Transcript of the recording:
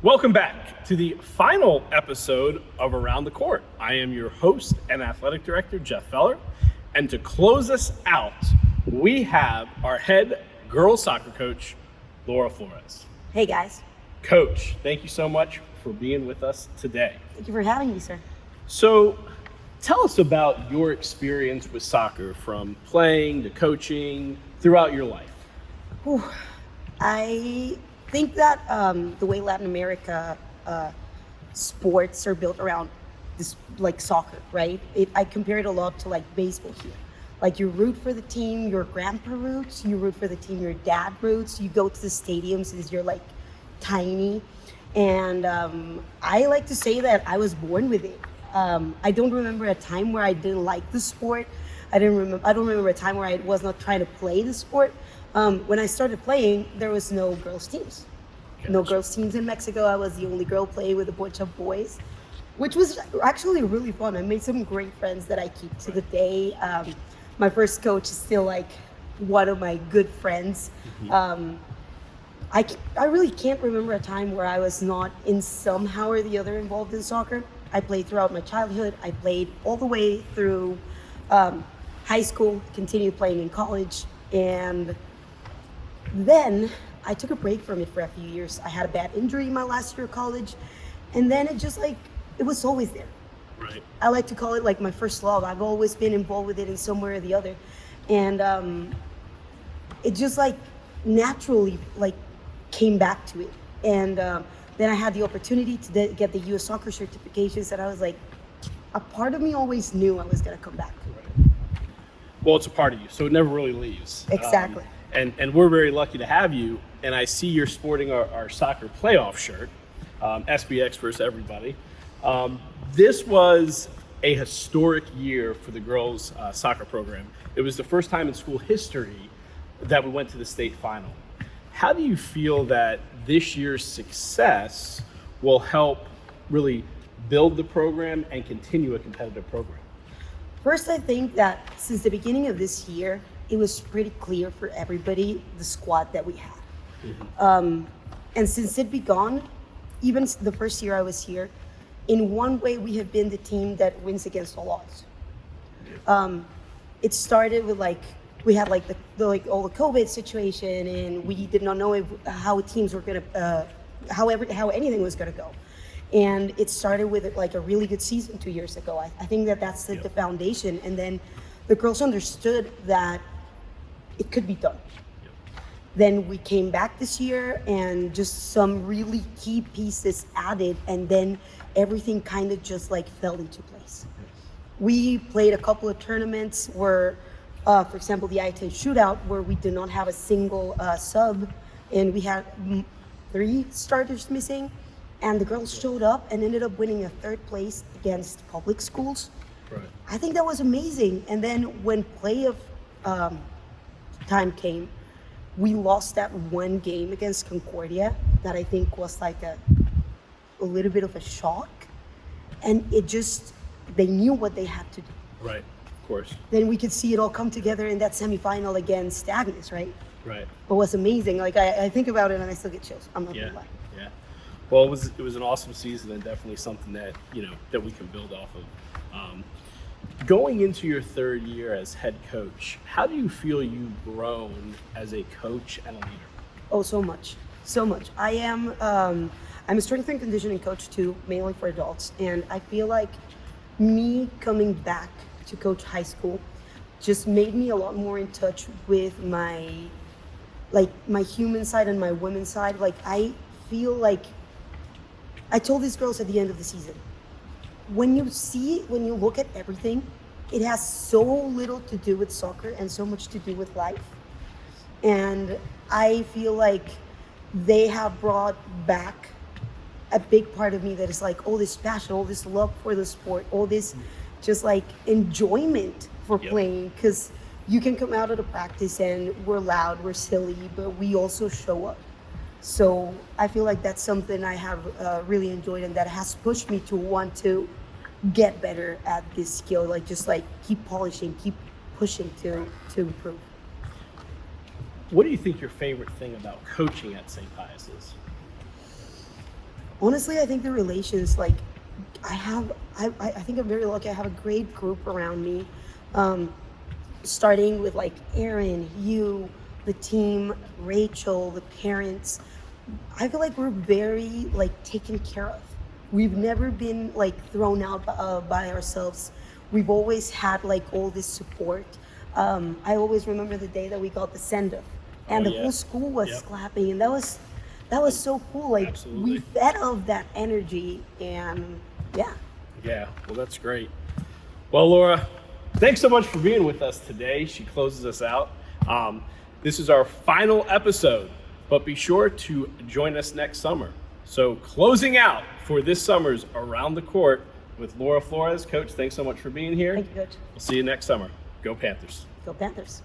Welcome back to the final episode of Around the Court. I am your host and athletic director, Jeff Feller. And to close us out, we have our head girls soccer coach, Laura Flores. Hey guys. Coach, thank you so much for being with us today. Thank you for having me, sir. So tell us about your experience with soccer, from playing to coaching throughout your life. Whew. I think that the way Latin America sports are built around this, like soccer, right? I compare it a lot to like baseball here. Like you root for the team your grandpa roots, you root for the team your dad roots, you go to the stadiums since you're like tiny. And I like to say that I was born with it. I don't remember a time where I didn't like the sport. I don't remember a time where I was not trying to play the sport. When I started playing, there was no girls teams. Gotcha. No girls teams in Mexico. I was the only girl playing with a bunch of boys, which was actually really fun. I made some great friends that I keep to the day. My first coach is still like one of my good friends. Mm-hmm. I really can't remember a time where I was not in somehow or the other involved in soccer. I played throughout my childhood. I played all the way through high school, continued playing in college, and then I took a break from it for a few years. I had a bad injury my last year of college, and then it was always there. Right. I like to call it like my first love. I've always been involved with it in some way or the other. And it just like naturally like came back to it. And then I had the opportunity to get the US soccer certifications, and I was like, a part of me always knew I was gonna come back to it. Right. Well, it's a part of you, so it never really leaves. Exactly. And we're very lucky to have you. And I see you're sporting our soccer playoff shirt, SBX versus everybody. This was a historic year for the girls soccer program. It was the first time in school history that we went to the state final. How do you feel that this year's success will help really build the program and continue a competitive program? First, I think that since the beginning of this year, it was pretty clear for everybody the squad that we had. Mm-hmm. And since it began, even the first year I was here, in one way we have been the team that wins against all odds. It started with like we had like the like all the COVID situation, and we did not know how teams were gonna how anything was gonna go. And it started with like a really good season 2 years ago. I think that's the foundation. And then the girls understood that it could be done. Then we came back this year and just some really key pieces added, and then everything kind of just like fell into place. We played a couple of tournaments where, for example, the I-10 shootout, where we did not have a single sub, and we had 3 starters missing, and the girls showed up and ended up winning a 3rd place against public schools. Right. I think that was amazing. And then when playoff time came, we lost that one game against Concordia that I think was like a little bit of a shock. And they knew what they had to do. Right, of course. Then we could see it all come together in that semifinal against Agnes, right? Right. It was amazing. Like I think about it and I still get chills. I'm not gonna lie. Yeah. Well, it was an awesome season, and definitely something that that we can build off of. Going into your 3rd year as head coach, how do you feel you've grown as a coach and a leader? Oh, so much. I'm a strength and conditioning coach too, mainly for adults. And I feel like me coming back to coach high school just made me a lot more in touch with my human side and my women's side. Like I feel like I told these girls at the end of the season, when you look at everything, it has so little to do with soccer and so much to do with life. And I feel like they have brought back a big part of me that is like all this passion, all this love for the sport, all this just like enjoyment for playing. Because you can come out of the practice and we're loud, we're silly, but we also show up. So I feel like that's something I have really enjoyed, and that has pushed me to want to get better at this skill, like just like keep polishing, keep pushing to improve. What do you think your favorite thing about coaching at St. Pius is? Honestly, I think the relations, like, I think I'm very lucky. I have a great group around me, starting with like Aaron, you, the team, Rachel, the parents. I feel like we're very like taken care of. We've never been like thrown out by ourselves. We've always had like all this support. I always remember the day that we got the send off, and Oh, the yeah. whole school was Yep. clapping, and that was so cool. Like Absolutely. we fed off that energy, and yeah. Yeah, well, that's great. Well, Laura, thanks so much for being with us today. She closes us out. This is our final episode, but be sure to join us next summer. So, closing out for this summer's Around the Court with Laura Flores. Coach, thanks so much for being here. Thank you, Coach. We'll see you next summer. Go Panthers. Go Panthers.